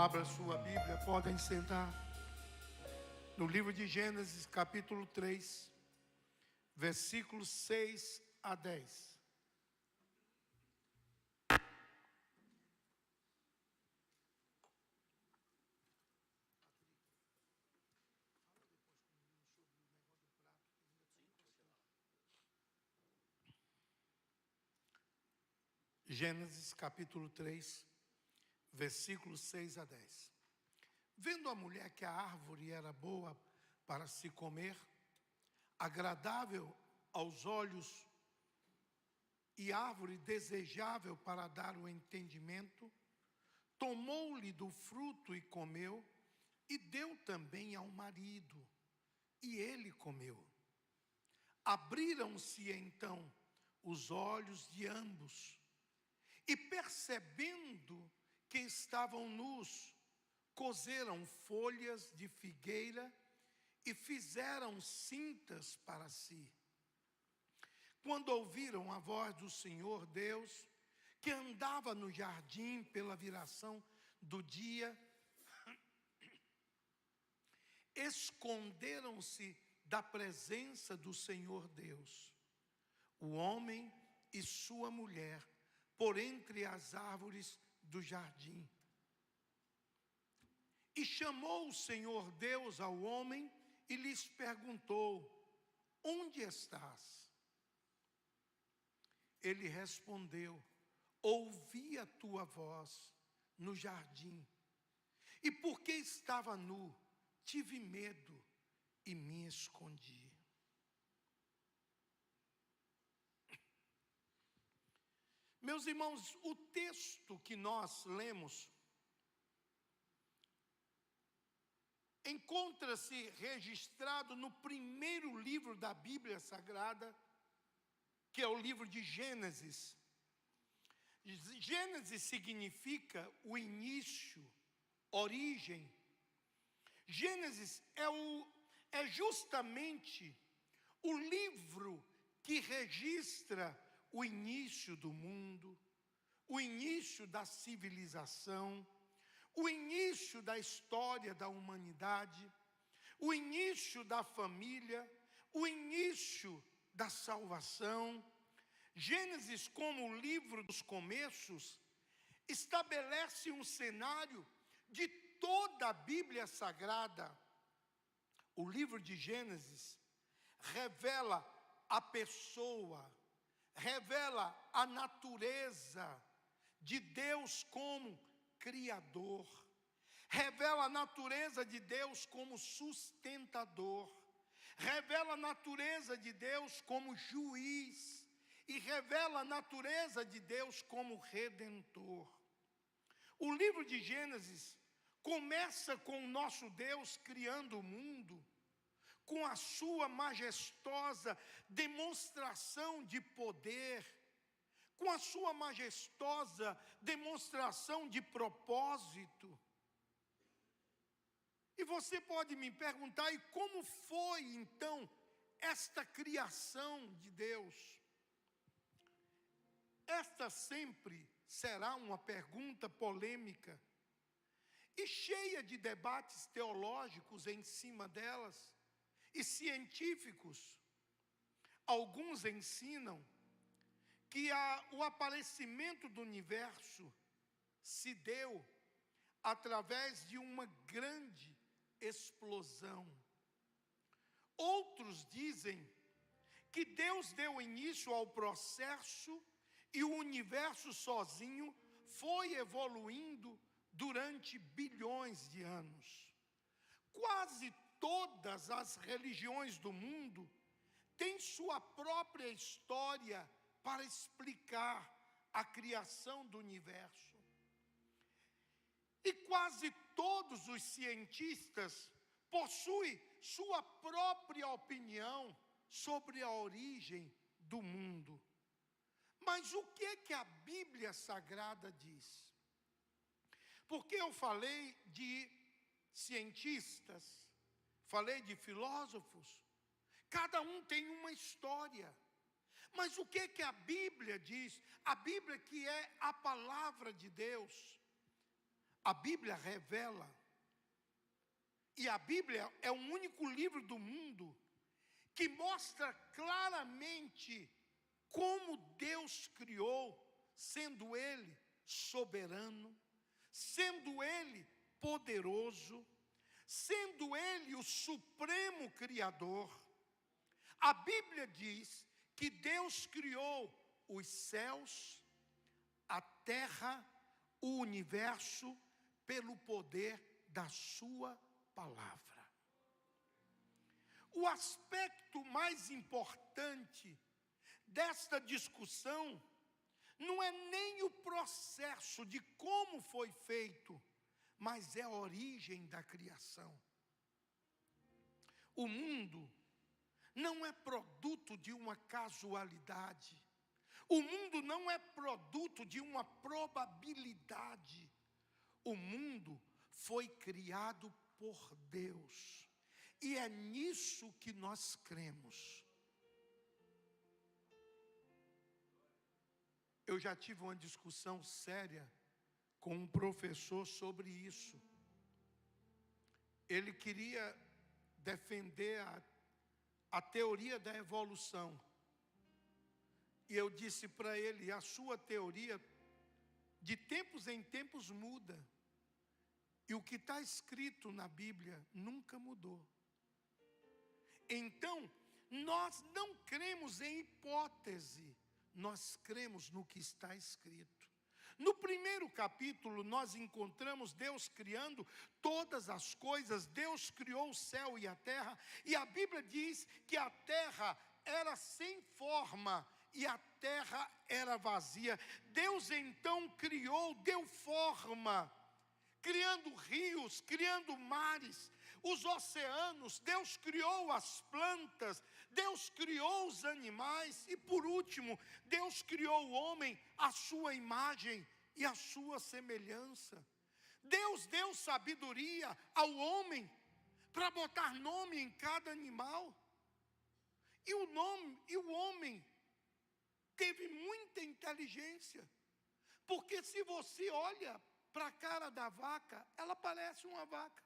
Abra sua Bíblia, podem sentar. No livro de Gênesis, capítulo 3, versículos 6 a 10. Gênesis capítulo 3, versículos 6 a 10. Vendo a mulher que a árvore era boa para se comer, agradável aos olhos e árvore desejável para dar o entendimento, tomou-lhe do fruto e comeu, e deu também ao marido, e ele comeu. Abriram-se então os olhos de ambos, e percebendo que estavam nus, coseram folhas de figueira e fizeram cintas para si. Quando ouviram a voz do Senhor Deus, que andava no jardim pela viração do dia, esconderam-se da presença do Senhor Deus, o homem e sua mulher, por entre as árvores do jardim. E chamou o Senhor Deus ao homem e lhes perguntou: onde estás? Ele respondeu: ouvi a tua voz no jardim, e porque estava nu, tive medo e me escondi. Meus irmãos, o texto que nós lemos encontra-se registrado no primeiro livro da Bíblia Sagrada, que é o livro de Gênesis. Gênesis significa o início, origem. Gênesis é justamente o livro que registra o início do mundo, o início da civilização, o início da história da humanidade, o início da família, o início da salvação. Gênesis, como o livro dos começos, estabelece um cenário de toda a Bíblia Sagrada. O livro de Gênesis revela a pessoa, revela a natureza de Deus como Criador, revela a natureza de Deus como sustentador, revela a natureza de Deus como juiz e revela a natureza de Deus como redentor. O livro de Gênesis começa com o nosso Deus criando o mundo, com a sua majestosa demonstração de poder, com a sua majestosa demonstração de propósito. E você pode me perguntar: e como foi então esta criação de Deus? Esta sempre será uma pergunta polêmica e cheia de debates teológicos em cima delas e científicos. Alguns ensinam que o aparecimento do universo se deu através de uma grande explosão. Outros dizem que Deus deu início ao processo e o universo sozinho foi evoluindo durante bilhões de anos. Quase todas as religiões do mundo têm sua própria história para explicar a criação do universo. E quase todos os cientistas possuem sua própria opinião sobre a origem do mundo. Mas o que é que a Bíblia Sagrada diz? Porque eu falei de cientistas, falei de filósofos, cada um tem uma história. Mas o que é que a Bíblia diz? A Bíblia, que é a palavra de Deus. A Bíblia revela, e a Bíblia é o único livro do mundo que mostra claramente como Deus criou, sendo Ele soberano, sendo Ele poderoso, sendo Ele o supremo Criador. A Bíblia diz que Deus criou os céus, a terra, o universo, pelo poder da sua palavra. O aspecto mais importante desta discussão não é nem o processo de como foi feito, mas é a origem da criação. O mundo não é produto de uma casualidade. O mundo não é produto de uma probabilidade. O mundo foi criado por Deus. E é nisso que nós cremos. Eu já tive uma discussão séria com um professor sobre isso. Ele queria defender a teoria da evolução. E eu disse para ele, a sua teoria, de tempos em tempos muda. E o que está escrito na Bíblia nunca mudou. Então, nós não cremos em hipótese, nós cremos no que está escrito. No primeiro capítulo, nós encontramos Deus criando todas as coisas. Deus criou o céu e a terra. E a Bíblia diz que a terra era sem forma e a terra era vazia. Deus então criou, deu forma, criando rios, criando mares, os oceanos. Deus criou as plantas, Deus criou os animais e, por último, Deus criou o homem à sua imagem e à sua semelhança. Deus deu sabedoria ao homem para botar nome em cada animal. E o homem teve muita inteligência, porque se você olha para a cara da vaca, ela parece uma vaca.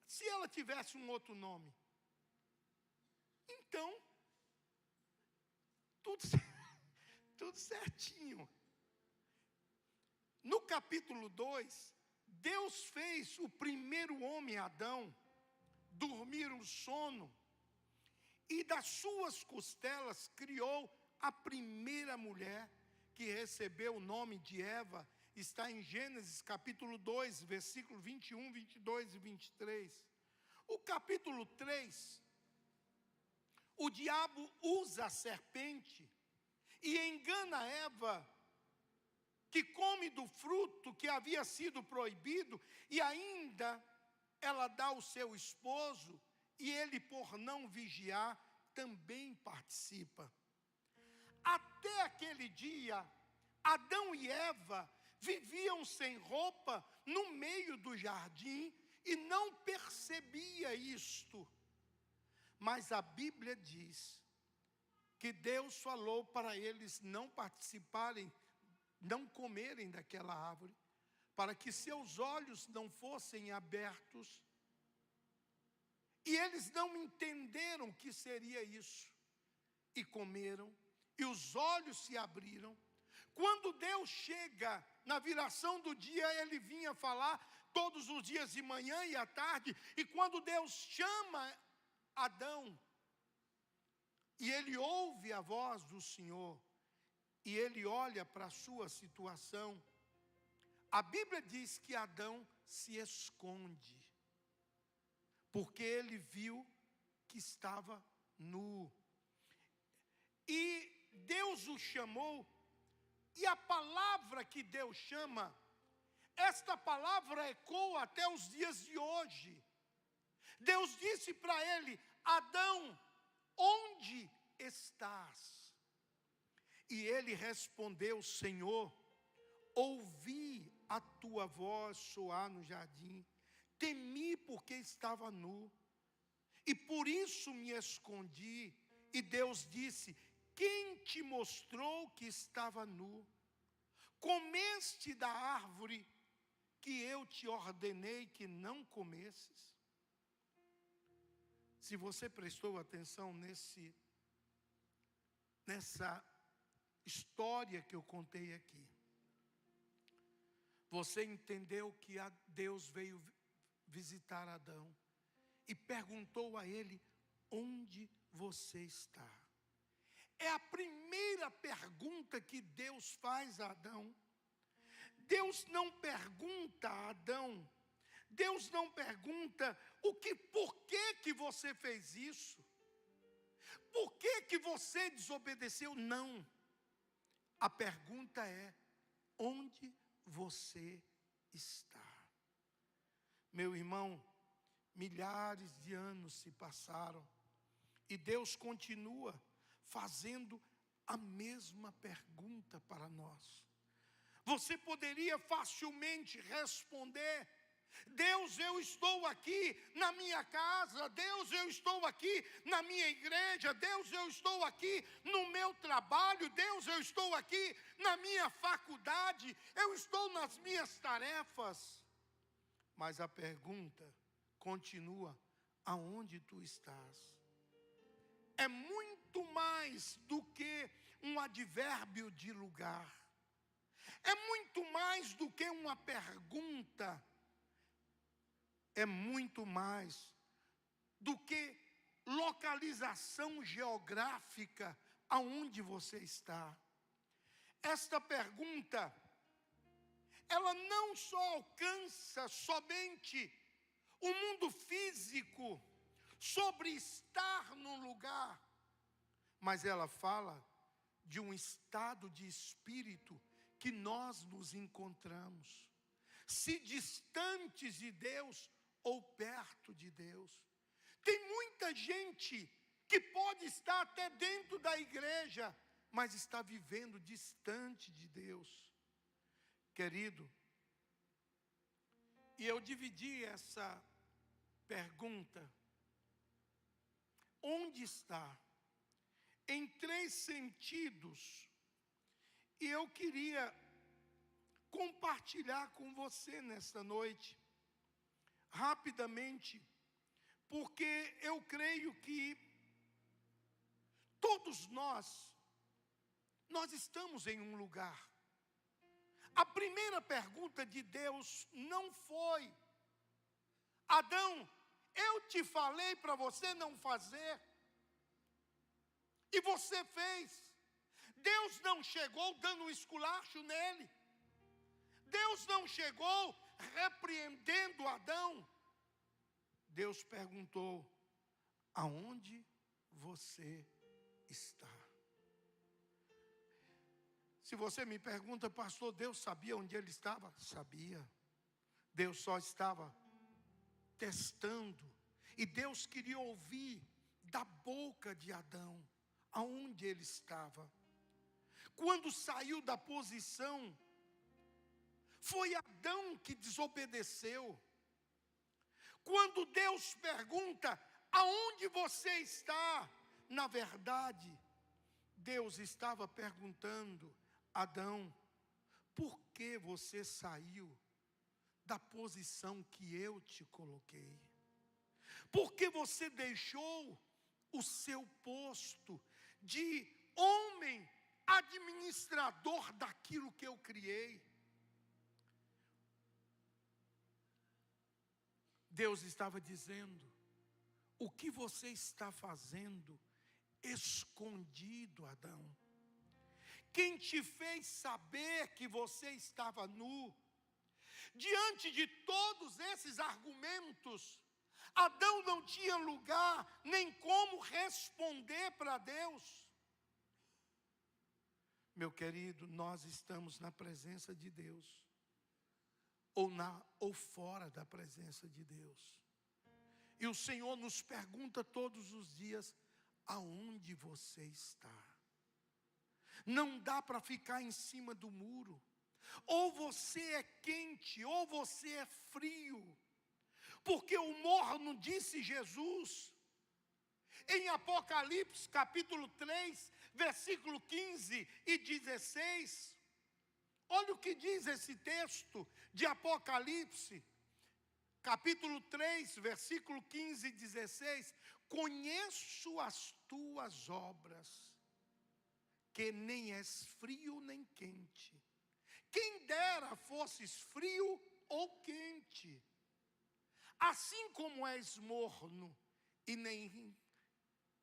Se ela tivesse um outro nome, então, tudo certinho. No capítulo 2, Deus fez o primeiro homem, Adão, dormir um sono, e das suas costelas criou a primeira mulher, que recebeu o nome de Eva. Está em Gênesis capítulo 2, versículo 21, 22 e 23. O capítulo 3, o diabo usa a serpente e engana Eva, que come do fruto que havia sido proibido, e ainda ela dá ao seu esposo, e ele, por não vigiar, também participa. Até aquele dia, Adão e Eva viviam sem roupa no meio do jardim e não percebia isto. Mas a Bíblia diz que Deus falou para eles não participarem, não comerem daquela árvore, para que seus olhos não fossem abertos. E eles não entenderam o que seria isso. E comeram, e os olhos se abriram. Quando Deus chega na viração do dia, Ele vinha falar todos os dias de manhã e à tarde. E quando Deus chama Adão, e ele ouve a voz do Senhor, e ele olha para a sua situação, a Bíblia diz que Adão se esconde, porque ele viu que estava nu. E Deus o chamou, e a palavra que Deus chama, esta palavra ecoa até os dias de hoje. Deus disse para ele: Adão, onde estás? E ele respondeu: Senhor, ouvi a tua voz soar no jardim, temi porque estava nu, e por isso me escondi. E Deus disse: quem te mostrou que estava nu? comeste da árvore que eu te ordenei que não comesses? Se você prestou atenção nessa história que eu contei aqui, você entendeu que Deus veio visitar Adão e perguntou a ele: onde você está? É a primeira pergunta que Deus faz a Adão. Deus não pergunta a Adão, Deus não pergunta por que você fez isso? Por que você desobedeceu? Não. A pergunta é: onde você está? Meu irmão, milhares de anos se passaram e Deus continua fazendo a mesma pergunta para nós. Você poderia facilmente responder: Deus, eu estou aqui na minha casa. Deus, eu estou aqui na minha igreja. Deus, eu estou aqui no meu trabalho. Deus, eu estou aqui na minha faculdade. Eu estou nas minhas tarefas. Mas a pergunta continua: aonde tu estás? É muito mais do que um advérbio de lugar. É muito mais do que uma pergunta. É muito mais do que localização geográfica aonde você está. Esta pergunta, ela não só alcança somente o mundo físico, sobre estar num lugar, mas ela fala de um estado de espírito que nós nos encontramos, se distantes de Deus ou perto de Deus. Tem muita gente que pode estar até dentro da igreja, mas está vivendo distante de Deus. Querido, e eu dividi essa pergunta, onde está, em 3 sentidos, e eu queria compartilhar com você nesta noite, rapidamente, porque eu creio que todos nós estamos em um lugar. A primeira pergunta de Deus não foi: Adão, eu te falei para você não fazer, e você fez. Deus não chegou dando um esculacho nele. Deus não chegou repreendendo Adão. Deus perguntou: aonde você está? Se você me pergunta: pastor, Deus sabia onde ele estava? Sabia. Deus só estava testando. E Deus queria ouvir da boca de Adão aonde ele estava. Quando saiu da posição, foi Adão que desobedeceu. Quando Deus pergunta: aonde você está? Na verdade, Deus estava perguntando: Adão, por que você saiu da posição que eu te coloquei? Por que você deixou o seu posto de homem administrador daquilo que eu criei? Deus estava dizendo: o que você está fazendo escondido, Adão? Quem te fez saber que você estava nu? Diante de todos esses argumentos, Adão não tinha lugar nem como responder para Deus. Meu querido, nós estamos na presença de Deus, ou fora da presença de Deus. E o Senhor nos pergunta todos os dias: aonde você está? Não dá para ficar em cima do muro. Ou você é quente, ou você é frio. Porque o morno, disse Jesus, em Apocalipse capítulo 3, versículo 15 e 16, Olha o que diz esse texto de Apocalipse, capítulo 3, versículo 15 e 16. Conheço as tuas obras, que nem és frio nem quente. Quem dera fosses frio ou quente. Assim como és morno e nem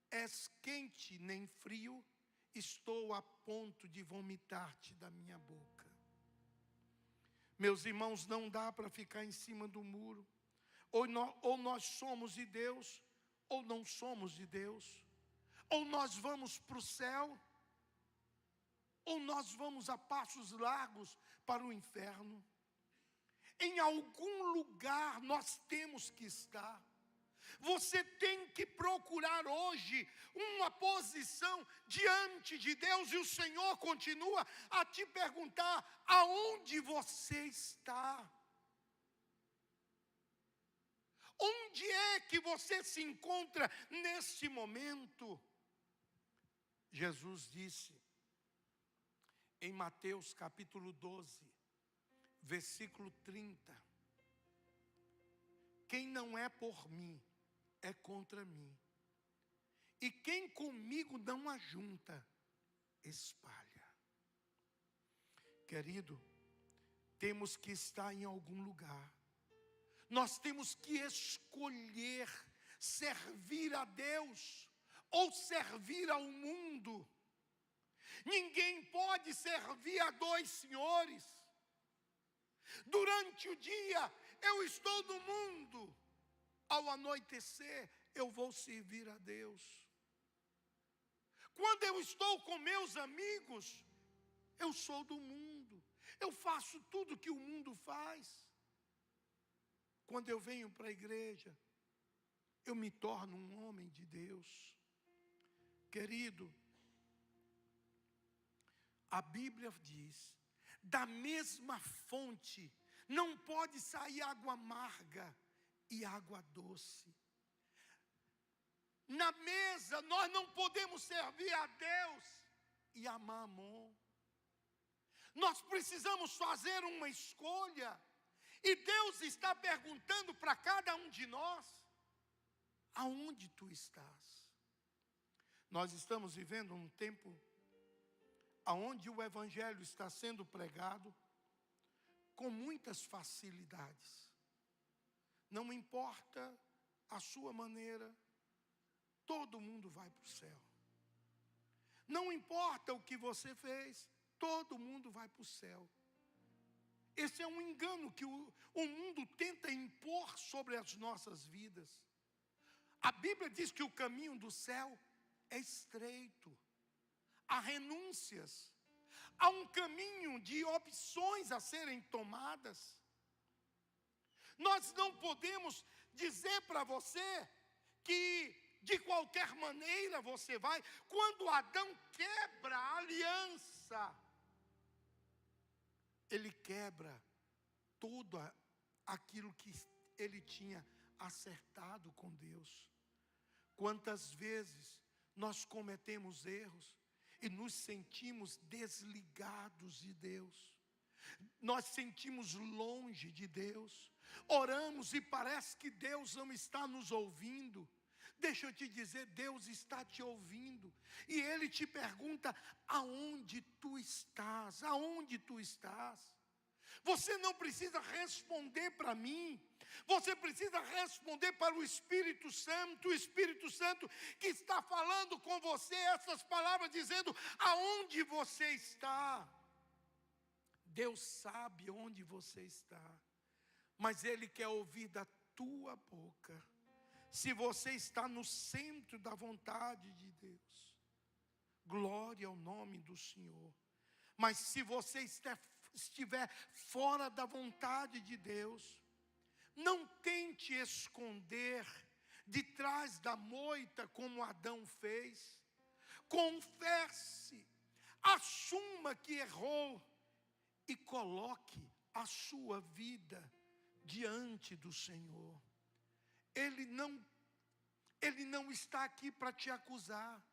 és quente nem frio, estou a ponto de vomitar-te da minha boca. Meus irmãos, não dá para ficar em cima do muro. Ou nós somos de Deus, ou não somos de Deus. Ou nós vamos para o céu, ou nós vamos a passos largos para o inferno. Em algum lugar nós temos que estar. Você tem que procurar hoje uma posição diante de Deus, e o Senhor continua a te perguntar: aonde você está? Onde é que você se encontra neste momento? Jesus disse em Mateus capítulo 12, versículo 30: quem não é por mim, é contra mim. E quem comigo não ajunta, espalha. Querido, temos que estar em algum lugar. Nós temos que escolher servir a Deus ou servir ao mundo. Ninguém pode servir a dois senhores. Durante o dia eu estou no mundo, ao anoitecer eu vou servir a Deus. Quando eu estou com meus amigos, eu sou do mundo, eu faço tudo que o mundo faz. Quando eu venho para a igreja, eu me torno um homem de Deus. Querido, a Bíblia diz: da mesma fonte não pode sair água amarga e água doce. Na mesa nós não podemos servir a Deus e a Mamon. Nós precisamos fazer uma escolha. E Deus está perguntando para cada um de nós: aonde tu estás? Nós estamos vivendo um tempo onde o Evangelho está sendo pregado com muitas facilidades. Não importa a sua maneira, todo mundo vai para o céu. Não importa o que você fez, todo mundo vai para o céu. Esse é um engano que o mundo tenta impor sobre as nossas vidas. A Bíblia diz que o caminho do céu é estreito. Há renúncias. Há um caminho de opções a serem tomadas. Nós não podemos dizer para você que de qualquer maneira você vai. Quando Adão quebra a aliança, ele quebra tudo aquilo que ele tinha acertado com Deus. Quantas vezes nós cometemos erros e nos sentimos desligados de Deus. Nós sentimos longe de Deus. Oramos e parece que Deus não está nos ouvindo. Deixa eu te dizer, Deus está te ouvindo. E Ele te pergunta: aonde tu estás? Aonde tu estás? Você não precisa responder para mim. Você precisa responder para o Espírito Santo. O Espírito Santo que está falando com você essas palavras, dizendo: aonde você está? Deus sabe onde você está, mas Ele quer ouvir da tua boca se você está no centro da vontade de Deus. Glória ao nome do Senhor. Mas se você estiver fora da vontade de Deus, não tente esconder de trás da moita como Adão fez. Confesse, assuma que errou e coloque a sua vida diante do Senhor. Ele não está aqui para te acusar.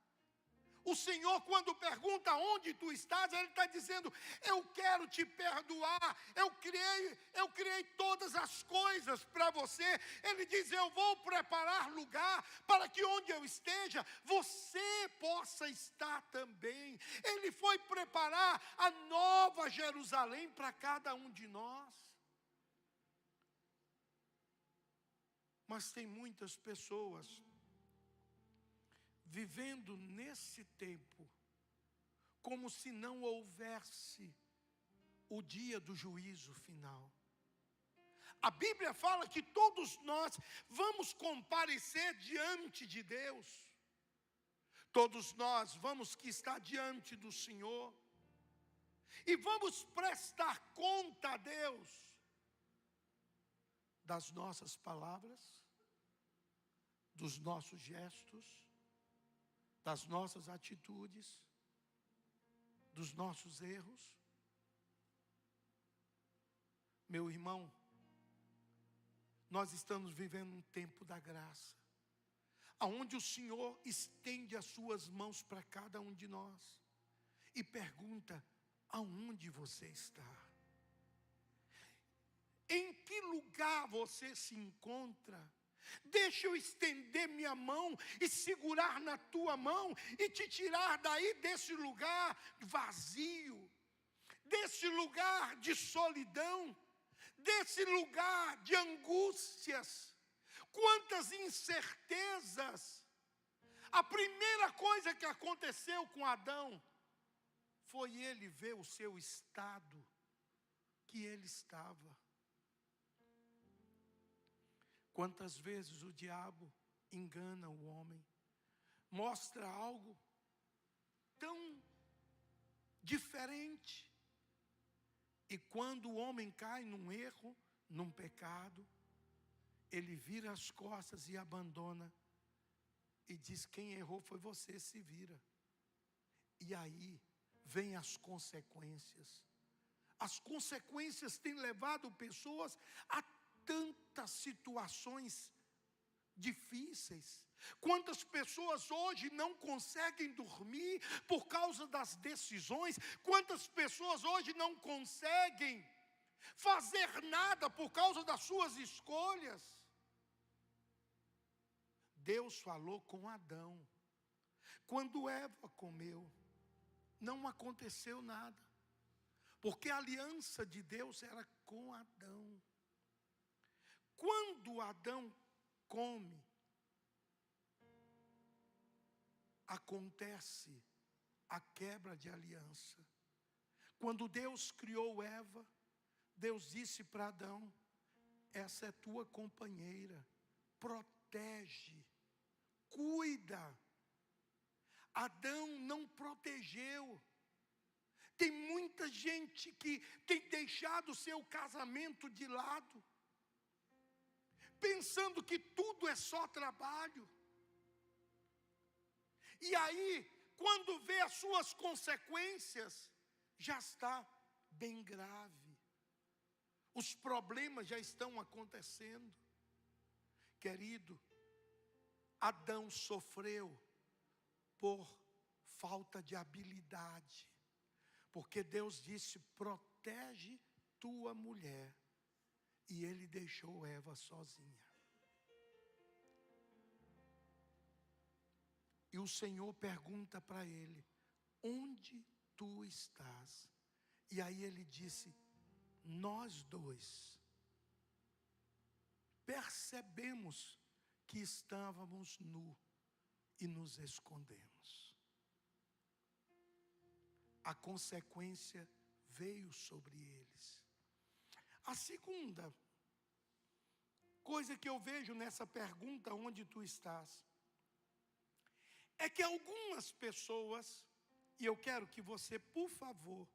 O Senhor, quando pergunta onde tu estás, Ele está dizendo: eu quero te perdoar, eu criei todas as coisas para você. Ele diz: eu vou preparar lugar para que onde eu esteja, você possa estar também. Ele foi preparar a nova Jerusalém para cada um de nós. Mas tem muitas pessoas vivendo nesse tempo, como se não houvesse o dia do juízo final. A Bíblia fala que todos nós vamos comparecer diante de Deus. Todos nós vamos que estar diante do Senhor. E vamos prestar conta a Deus das nossas palavras, dos nossos gestos, das nossas atitudes, dos nossos erros. Meu irmão, nós estamos vivendo um tempo da graça, aonde o Senhor estende as suas mãos para cada um de nós e pergunta: aonde você está? Em que lugar você se encontra? Deixa eu estender minha mão e segurar na tua mão e te tirar daí desse lugar vazio, desse lugar de solidão, desse lugar de angústias. Quantas incertezas! A primeira coisa que aconteceu com Adão foi ele ver o seu estado que ele estava. Quantas vezes o diabo engana o homem, mostra algo tão diferente, e quando o homem cai num erro, num pecado, ele vira as costas e abandona, e diz: quem errou foi você, se vira. E aí vem as consequências. As consequências têm levado pessoas a tantas situações difíceis. Quantas pessoas hoje não conseguem dormir por causa das decisões? Quantas pessoas hoje não conseguem fazer nada por causa das suas escolhas? Deus falou com Adão. Quando Eva comeu, não aconteceu nada, porque a aliança de Deus era com Adão. Quando Adão come, acontece a quebra de aliança. Quando Deus criou Eva, Deus disse para Adão: essa é tua companheira, protege, cuida. Adão não protegeu. Tem muita gente que tem deixado o seu casamento de lado, pensando que tudo é só trabalho. E aí, quando vê as suas consequências, já está bem grave. Os problemas já estão acontecendo. Querido, Adão sofreu por falta de habilidade, porque Deus disse: protege tua mulher. E ele deixou Eva sozinha. E o Senhor pergunta para ele: onde tu estás? E aí ele disse: nós dois percebemos que estávamos nus e nos escondemos. A consequência veio sobre eles. A segunda coisa que eu vejo nessa pergunta, onde tu estás, é que algumas pessoas, e eu quero que você, por favor,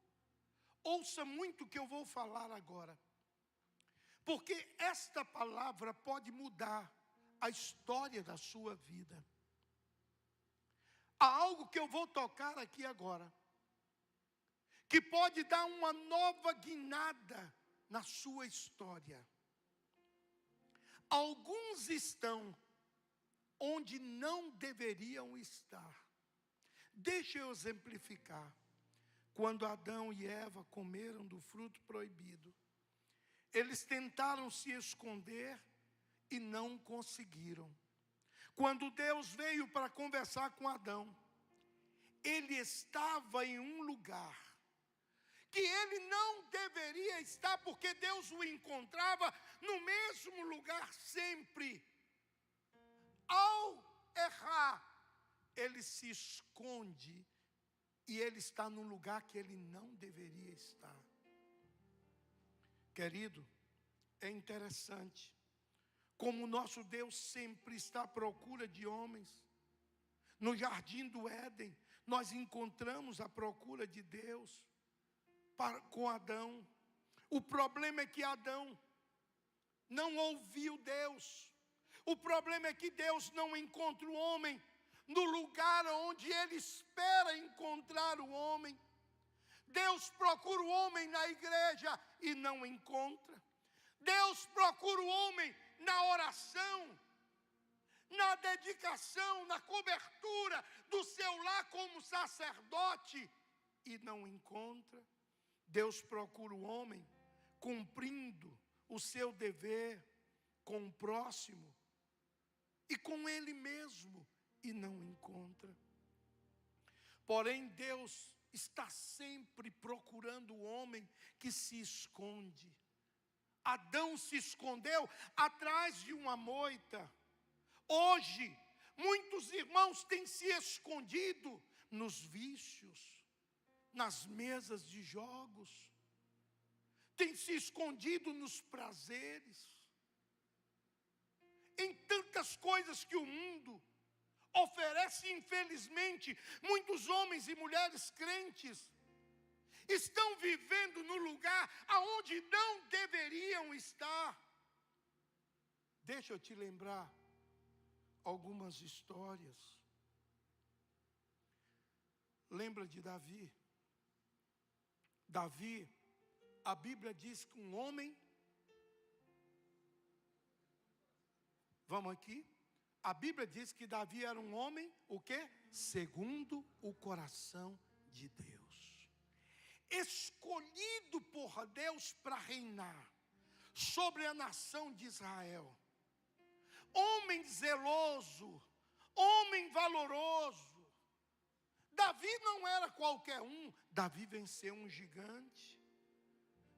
ouça muito o que eu vou falar agora, porque esta palavra pode mudar a história da sua vida. Há algo que eu vou tocar aqui agora, que pode dar uma nova guinada na sua história. Alguns estão onde não deveriam estar, Deixa eu exemplificar. Quando Adão e Eva comeram do fruto proibido, eles tentaram se esconder e não conseguiram. Quando Deus veio para conversar com Adão, ele estava em um lugar que ele não deveria estar, porque Deus o encontrava no mesmo lugar sempre. Ao errar, ele se esconde e ele está num lugar que ele não deveria estar. Querido, é interessante como o nosso Deus sempre está à procura de homens. No jardim do Éden, nós encontramos a procura de Deus com Adão. O problema é que Adão não ouviu Deus. O problema é que Deus não encontra o homem no lugar onde ele espera encontrar o homem. Deus procura o homem na igreja e não encontra. Deus procura o homem na oração, na dedicação, na cobertura do seu lar como sacerdote e não encontra. Deus procura o homem cumprindo o seu dever com o próximo e com ele mesmo e não encontra. Porém, Deus está sempre procurando o homem que se esconde. Adão se escondeu atrás de uma moita. Hoje, muitos irmãos têm se escondido nos vícios, nas mesas de jogos, têm se escondido nos prazeres, em tantas coisas que o mundo oferece. Infelizmente, muitos homens e mulheres crentes estão vivendo no lugar aonde não deveriam estar. Deixa eu te lembrar algumas histórias. Lembra de Davi? Davi, a Bíblia diz que um homem, vamos aqui, a Bíblia diz que Davi era um homem, o quê? Segundo o coração de Deus. Escolhido por Deus para reinar sobre a nação de Israel. Homem zeloso, homem valoroso. Davi não era qualquer um. Davi venceu um gigante,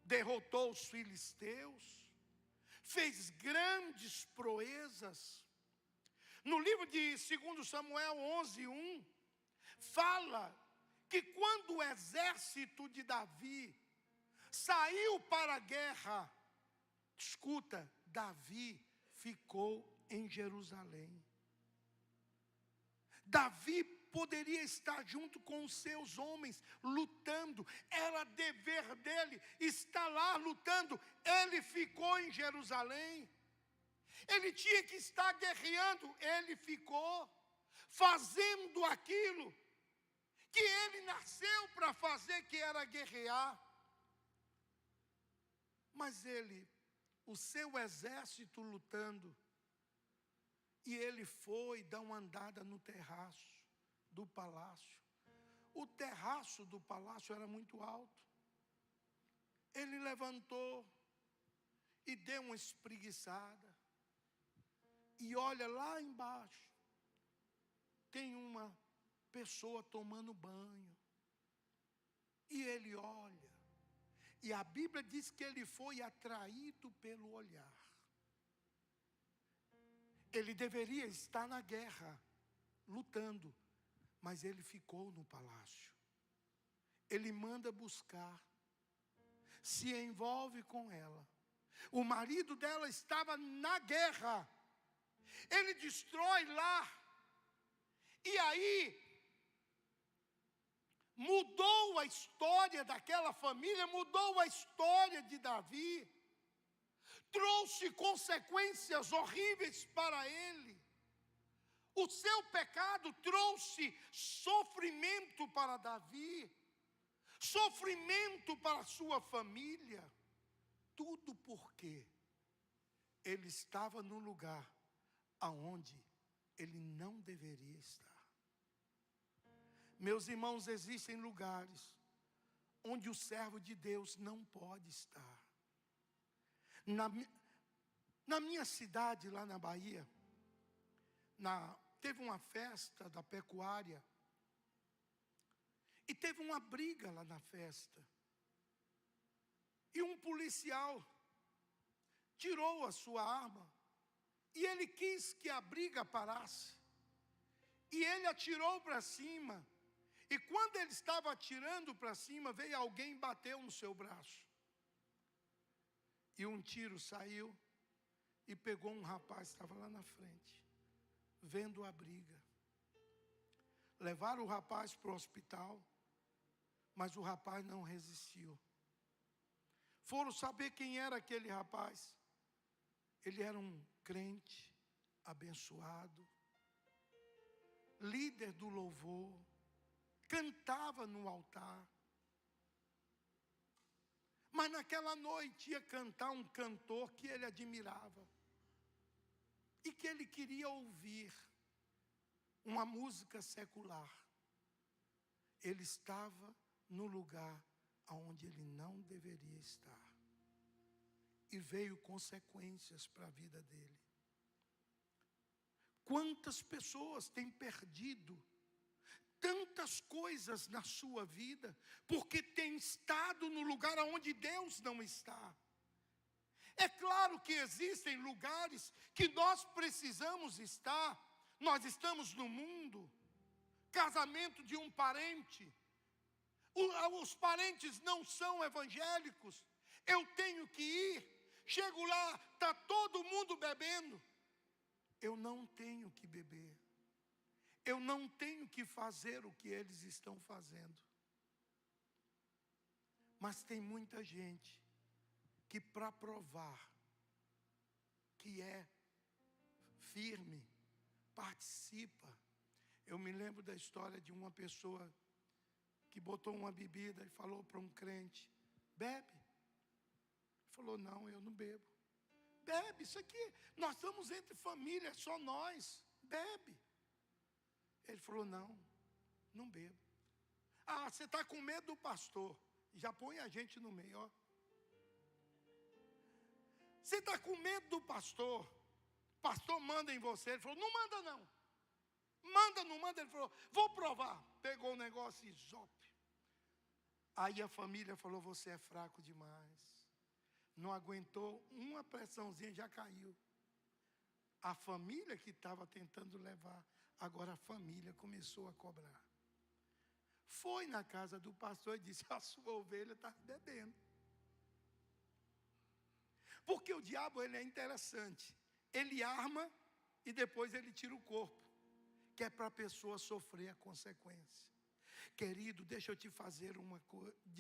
derrotou os filisteus, fez grandes proezas. No livro de 2 Samuel 11:1, fala que quando o exército de Davi saiu para a guerra, escuta, Davi ficou em Jerusalém. Davi poderia estar junto com os seus homens, lutando. Era dever dele estar lá lutando. Ele ficou em Jerusalém. Ele tinha que estar guerreando. Ele ficou fazendo aquilo que ele nasceu para fazer, que era guerrear. Mas ele, o seu exército lutando, e ele foi dar uma andada no terraço do palácio. O terraço do palácio era muito alto. Ele levantou e deu uma espreguiçada. E olha lá embaixo, tem uma pessoa tomando banho. E ele olha. E a Bíblia diz que ele foi atraído pelo olhar. Ele deveria estar na guerra, lutando, mas ele ficou no palácio. Ele manda buscar, se envolve com ela. O marido dela estava na guerra. Ele destrói lá. E aí, mudou a história daquela família, mudou a história de Davi. Trouxe consequências horríveis para ele. O seu pecado trouxe sofrimento para Davi, sofrimento para a sua família. Tudo porque ele estava no lugar aonde ele não deveria estar. Meus irmãos, existem lugares onde o servo de Deus não pode estar. Na minha cidade, lá na Bahia, teve uma festa da pecuária, e teve uma briga lá na festa. E um policial tirou a sua arma, e ele quis que a briga parasse. E ele atirou para cima, e quando ele estava atirando para cima, veio alguém e bateu no seu braço. E um tiro saiu e pegou um rapaz que estava lá na frente, vendo a briga. Levaram o rapaz para o hospital, mas o rapaz não resistiu. Foram saber quem era aquele rapaz. Ele era um crente, abençoado, líder do louvor, cantava no altar. Mas naquela noite ia cantar um cantor que ele admirava e que ele queria ouvir, uma música secular. Ele estava no lugar onde ele não deveria estar, e veio consequências para a vida dele. Quantas pessoas têm perdido tantas coisas na sua vida, porque têm estado no lugar onde Deus não está. É claro que existem lugares que nós precisamos estar. Nós estamos no mundo, casamento de um parente, os parentes não são evangélicos, eu tenho que ir, chego lá, está todo mundo bebendo, eu não tenho que beber, eu não tenho que fazer o que eles estão fazendo. Mas tem muita gente que, para provar que é firme, participa. Eu me lembro da história de uma pessoa que botou uma bebida e falou para um crente: bebe. Ele falou: não, eu não bebo. Bebe, isso aqui, nós estamos entre família, só nós, bebe. Ele falou: não, não bebo. Ah, você está com medo do pastor. Já põe a gente no meio, ó. Você está com medo do pastor. O pastor manda em você. Ele falou: não manda não. Manda, não manda. Ele falou: vou provar. Pegou o negócio e zop. Aí a família falou: você é fraco demais. Não aguentou uma pressãozinha, já caiu. A família que estava tentando levar, agora a família começou a cobrar. Foi na casa do pastor e disse: a sua ovelha está bebendo. Porque o diabo, ele é interessante. Ele arma e depois ele tira o corpo, que é para a pessoa sofrer a consequência. Querido, deixa eu te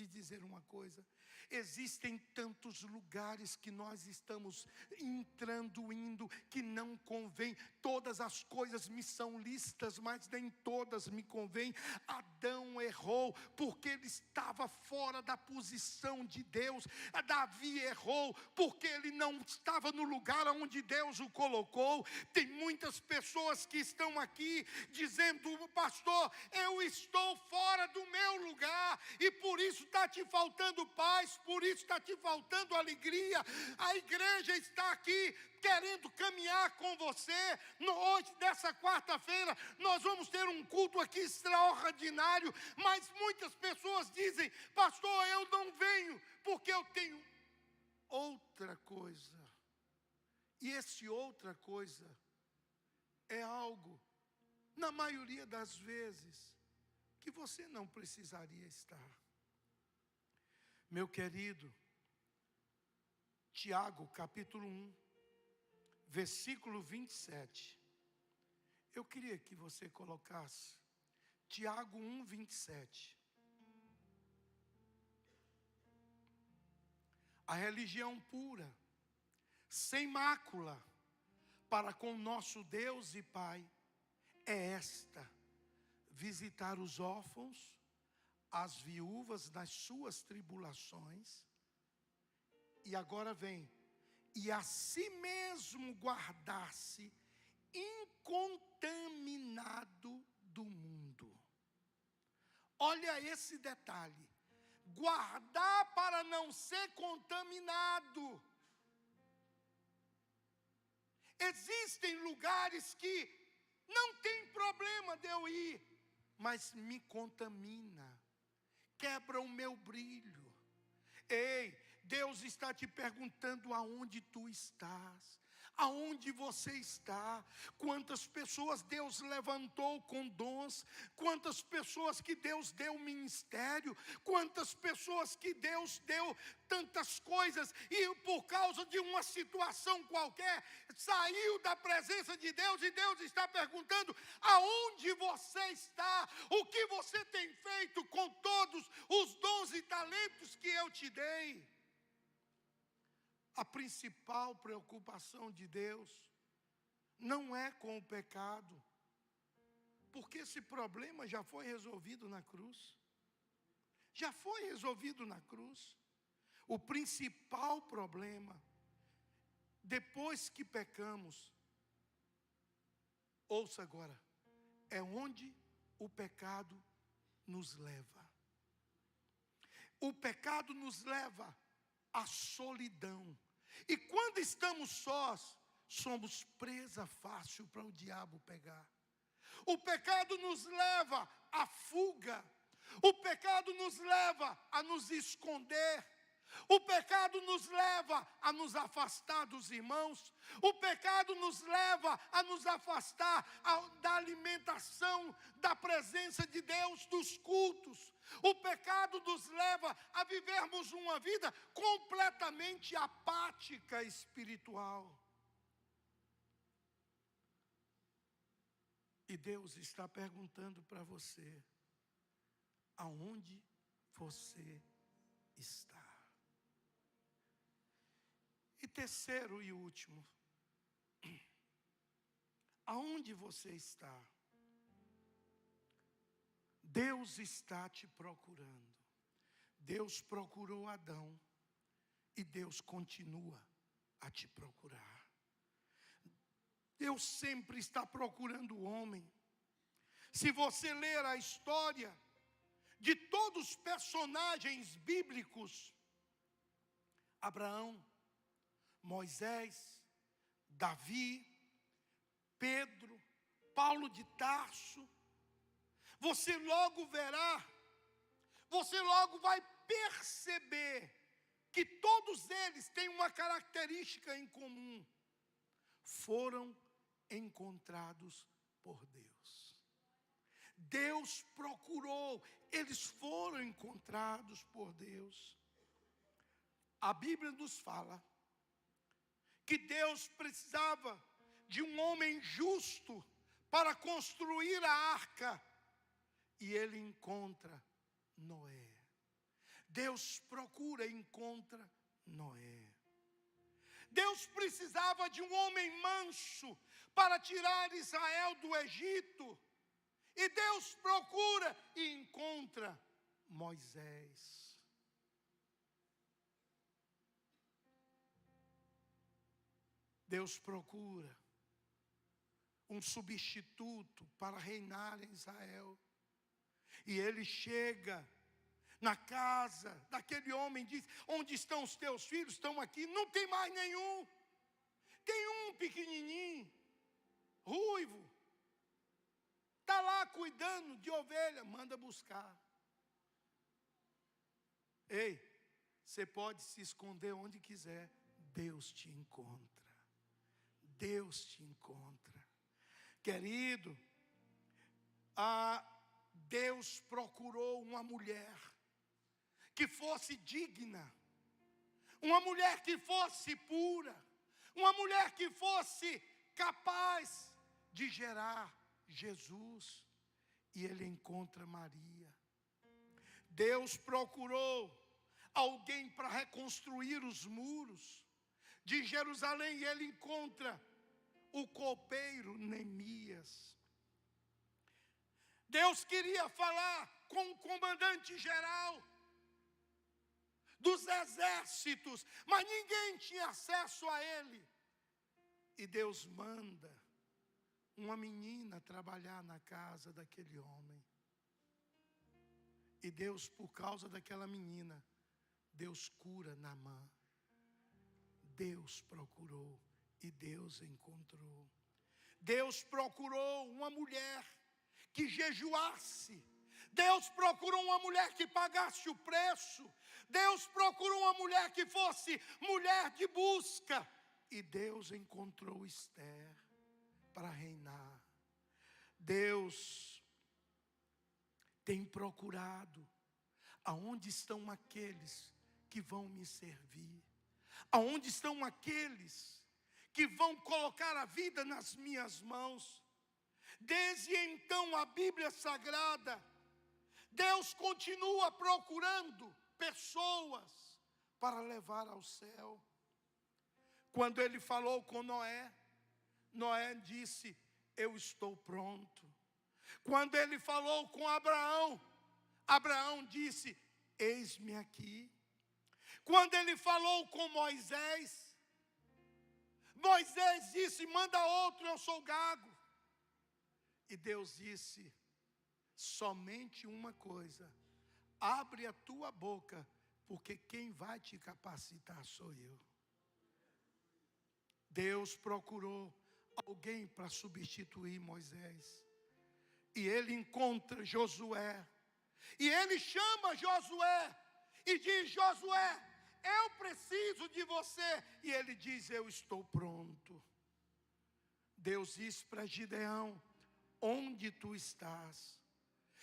dizer uma coisa. Existem tantos lugares que nós estamos indo, que não convém. Todas as coisas me são lícitas, mas nem todas me convêm. Adão errou porque ele estava fora da posição de Deus. Davi errou porque ele não estava no lugar onde Deus o colocou. Tem muitas pessoas que estão aqui dizendo: pastor, eu estou fora do meu lugar, e por isso está te faltando paz, por isso está te faltando alegria. A igreja está aqui querendo caminhar com você. Hoje, nessa quarta-feira, nós vamos ter um culto aqui extraordinário, mas muitas pessoas dizem: pastor, eu não venho porque eu tenho outra coisa. E esse outra coisa é algo, na maioria das vezes, que você não precisaria estar. Meu querido, Tiago, capítulo 1, versículo 27. Eu queria que você colocasse Tiago 1, 27. A religião pura, sem mácula, para com nosso Deus e Pai, é esta: visitar os órfãos, as viúvas nas suas tribulações. E agora vem: e a si mesmo guardar-se incontaminado do mundo. Olha esse detalhe. Guardar para não ser contaminado. Existem lugares que não tem problema de eu ir, mas me contamina, quebra o meu brilho. Ei, Deus está te perguntando aonde tu estás, aonde você está, quantas pessoas Deus levantou com dons, quantas pessoas que Deus deu ministério, quantas pessoas que Deus deu tantas coisas, e por causa de uma situação qualquer, saiu da presença de Deus, e Deus está perguntando, aonde você está, o que você tem feito com todos os dons e talentos que eu te dei. A principal preocupação de Deus não é com o pecado, porque esse problema já foi resolvido na cruz. Já foi resolvido na cruz. O principal problema, depois que pecamos, ouça agora, é onde o pecado nos leva. O pecado nos leva à solidão. E quando estamos sós, somos presa fácil para o diabo pegar. O pecado nos leva à fuga. O pecado nos leva a nos esconder. O pecado nos leva a nos afastar dos irmãos. O pecado nos leva a nos afastar da alimentação, da presença de Deus, dos cultos. O pecado nos leva a vivermos uma vida completamente apática espiritual. E Deus está perguntando para você, aonde você está? E terceiro e último, aonde você está? Deus está te procurando. Deus procurou Adão e Deus continua a te procurar. Deus sempre está procurando o homem. Se você ler a história de todos os personagens bíblicos, Abraão, Moisés, Davi, Pedro, Paulo de Tarso, você logo verá, você logo vai perceber que todos eles têm uma característica em comum: foram encontrados por Deus. Deus procurou, eles foram encontrados por Deus. A Bíblia nos fala que Deus precisava de um homem justo para construir a arca, e ele encontra Noé. Deus procura e encontra Noé. Deus precisava de um homem manso para tirar Israel do Egito, e Deus procura e encontra Moisés. Deus procura um substituto para reinar em Israel. E ele chega na casa daquele homem e diz: onde estão os teus filhos? Estão aqui. Não tem mais nenhum. Tem um pequenininho, ruivo. Está lá cuidando de ovelha. Manda buscar. Ei, você pode se esconder onde quiser. Deus te encontra. Deus te encontra. Querido, Deus procurou uma mulher que fosse digna, uma mulher que fosse pura, uma mulher que fosse capaz de gerar Jesus, e ele encontra Maria. Deus procurou alguém para reconstruir os muros de Jerusalém, e ele encontra o copeiro Neemias. Deus queria falar com o comandante-geral dos exércitos, mas ninguém tinha acesso a ele. E Deus manda uma menina trabalhar na casa daquele homem. E Deus, por causa daquela menina, Deus cura Naamã. Deus procurou e Deus encontrou. Deus procurou uma mulher que jejuasse. Deus procurou uma mulher que pagasse o preço. Deus procurou uma mulher que fosse mulher de busca. E Deus encontrou Esther para reinar. Deus tem procurado aonde estão aqueles que vão me servir. Aonde estão aqueles que vão colocar a vida nas minhas mãos. Desde então a Bíblia Sagrada, Deus continua procurando pessoas para levar ao céu. Quando Ele falou com Noé, Noé disse: eu estou pronto. Quando Ele falou com Abraão, Abraão disse: eis-me aqui. Quando Ele falou com Moisés, Moisés disse: manda outro, eu sou gago. E Deus disse: somente uma coisa, abre a tua boca, porque quem vai te capacitar sou eu. Deus procurou alguém para substituir Moisés. E Ele encontra Josué. E Ele chama Josué e diz: Josué, eu preciso de você. E ele diz: eu estou pronto. Deus diz para Gideão: onde tu estás?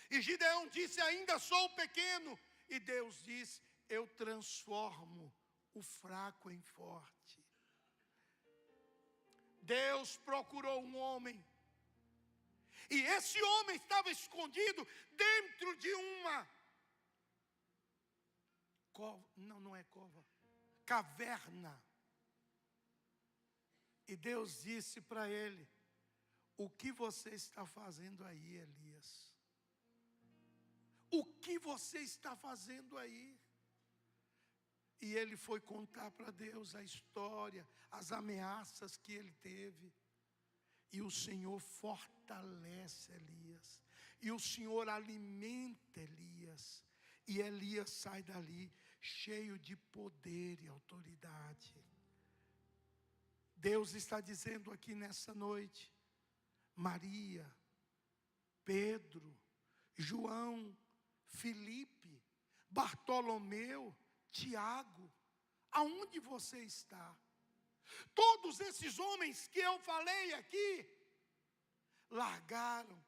E Gideão disse: ainda sou pequeno. E Deus diz: eu transformo o fraco em forte. Deus procurou um homem. E esse homem estava escondido dentro de uma cova. Não é cova. Caverna. E Deus disse para ele: o que você está fazendo aí, Elias? O que você está fazendo aí? E ele foi contar para Deus a história, as ameaças que ele teve. E o Senhor fortalece Elias. E o Senhor alimenta Elias. E Elias sai dali cheio de poder e autoridade. Deus está dizendo aqui nessa noite: Maria, Pedro, João, Felipe, Bartolomeu, Tiago, aonde você está? Todos esses homens que eu falei aqui, largaram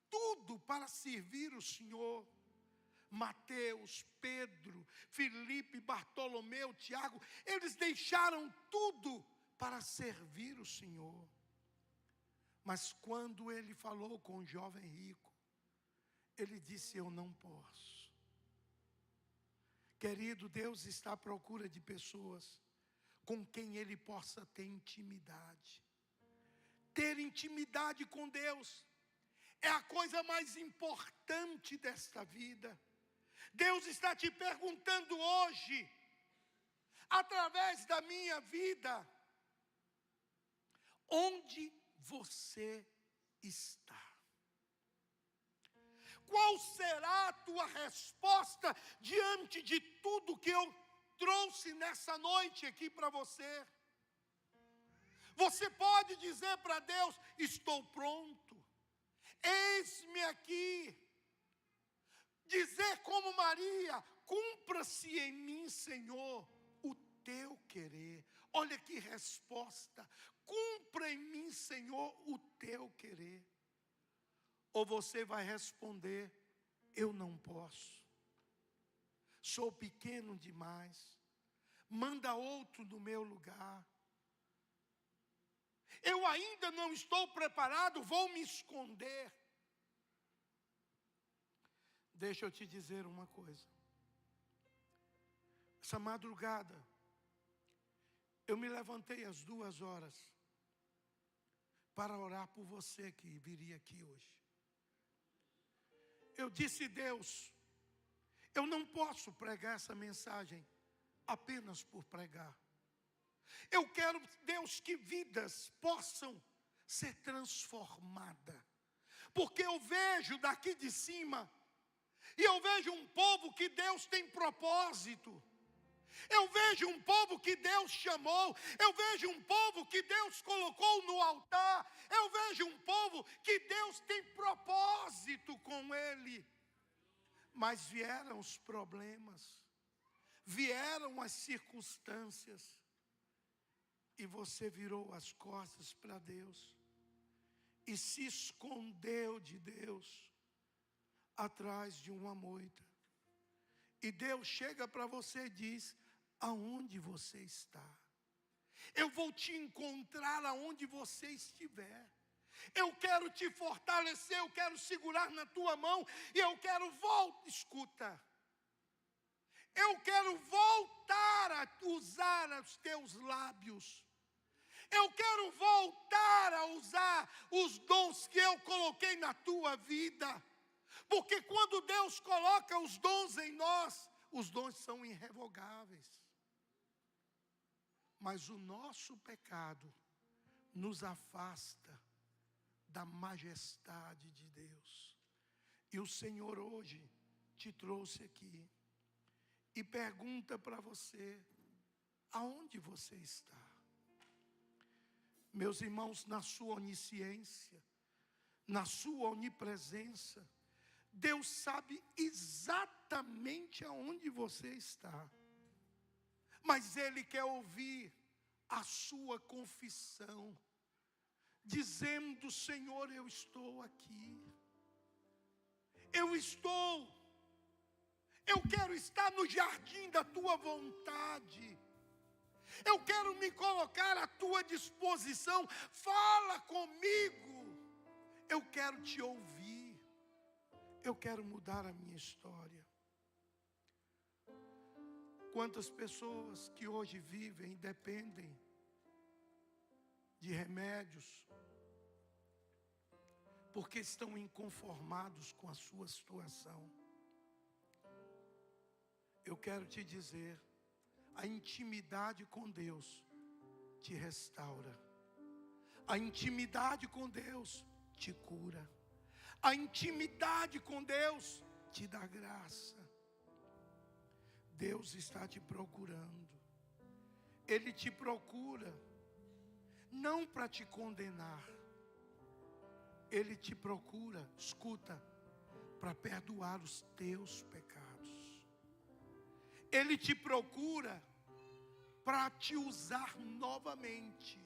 tudo para servir o Senhor. Mateus, Pedro, Felipe, Bartolomeu, Tiago, eles deixaram tudo para servir o Senhor. Mas quando ele falou com o jovem rico, ele disse: eu não posso. Querido, Deus está à procura de pessoas com quem Ele possa ter intimidade. Ter intimidade com Deus é a coisa mais importante desta vida. Deus está te perguntando hoje, através da minha vida: onde você está? Qual será a tua resposta diante de tudo que eu trouxe nessa noite aqui para você? Você pode dizer para Deus: estou pronto, eis-me aqui. Dizer como Maria: cumpra-se em mim, Senhor, o teu querer. Olha que resposta: cumpra em mim, Senhor, o teu querer. Ou você vai responder: eu não posso, sou pequeno demais, manda outro no meu lugar, eu ainda não estou preparado, vou me esconder. Deixa eu te dizer uma coisa. Essa madrugada, eu me levantei às 2h para orar por você que viria aqui hoje. Eu disse: Deus, eu não posso pregar essa mensagem apenas por pregar. Eu quero, Deus, que vidas possam ser transformadas. Porque eu vejo daqui de cima, E eu vejo um povo que Deus tem propósito. Eu vejo um povo que Deus chamou. Eu vejo um povo que Deus colocou no altar. Eu vejo um povo que Deus tem propósito com ele. Mas vieram os problemas, vieram as circunstâncias, e você virou as costas para Deus, e se escondeu de Deus, atrás de uma moita. E Deus chega para você e diz: aonde você está? Eu vou te encontrar aonde você estiver. Eu quero te fortalecer, eu quero segurar na tua mão, e eu quero escuta. Eu quero voltar a usar os teus lábios. Eu quero voltar a usar os dons que eu coloquei na tua vida. Porque quando Deus coloca os dons em nós, os dons são irrevogáveis. Mas o nosso pecado nos afasta da majestade de Deus. E o Senhor hoje te trouxe aqui e pergunta para você: aonde você está? Meus irmãos, na sua onisciência, na sua onipresença, Deus sabe exatamente aonde você está. Mas Ele quer ouvir a sua confissão, dizendo: Senhor, eu estou aqui. Eu quero estar no jardim da tua vontade. Eu quero me colocar à tua disposição. Fala comigo. Eu quero te ouvir. Eu quero mudar a minha história. Quantas pessoas que hoje vivem e dependem de remédios, porque estão inconformados com a sua situação. Eu quero te dizer, a intimidade com Deus te restaura. A intimidade com Deus te cura. A intimidade com Deus te dá graça. Deus está te procurando. Ele te procura não para te condenar. Ele te procura, escuta, para perdoar os teus pecados. Ele te procura para te usar novamente.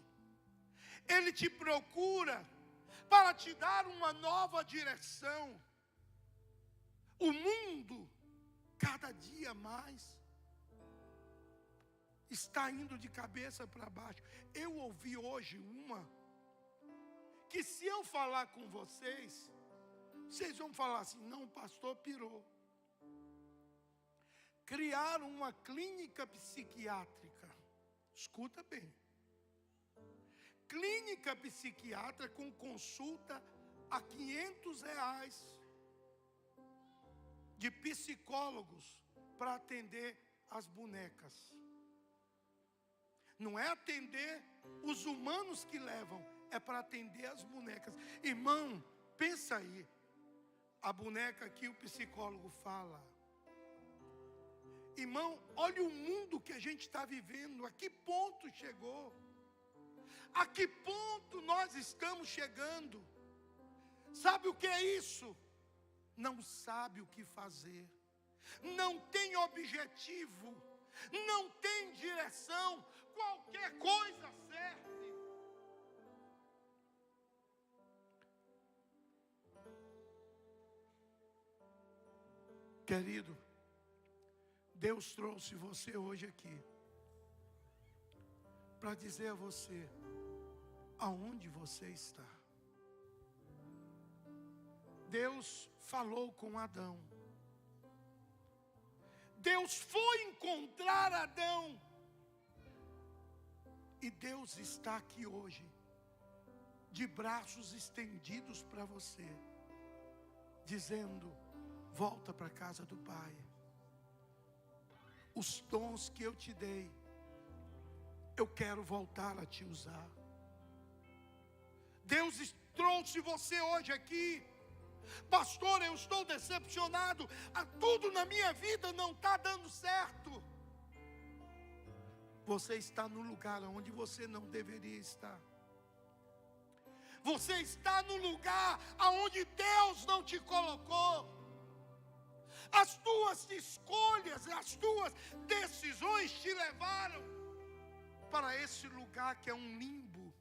Ele te procura para te dar uma nova direção. O mundo, cada dia mais, está indo de cabeça para baixo. Eu ouvi hoje que se eu falar com vocês, vocês vão falar assim: não, o pastor pirou. Criaram uma clínica psiquiátrica. Escuta bem. Clínica psiquiátrica com consulta a R$500 de psicólogos para atender as bonecas. Não é atender os humanos que levam, é para atender as bonecas. Irmão, pensa aí. A boneca que o psicólogo fala. Irmão, olha o mundo que a gente está vivendo. A que ponto chegou? A que ponto nós estamos chegando? Sabe o que é isso? Não sabe o que fazer. Não tem objetivo. Não tem direção. Qualquer coisa serve. Querido, Deus trouxe você hoje aqui para dizer a você aonde você está. Deus falou com Adão. Deus foi encontrar Adão. E Deus está aqui hoje, de braços estendidos para você, dizendo: volta para a casa do Pai. Os dons que eu te dei, eu quero voltar a te usar. Deus trouxe você hoje aqui Pastor, eu estou decepcionado, tudo na minha vida não está dando certo. Você está no lugar onde você não deveria estar. Você está no lugar aonde Deus não te colocou. As tuas escolhas, as tuas decisões te levaram para esse lugar que é um limbo.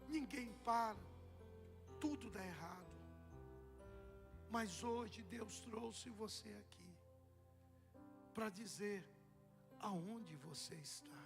Ninguém para, tudo dá errado. Mas hoje Deus trouxe você aqui para dizer aonde você está.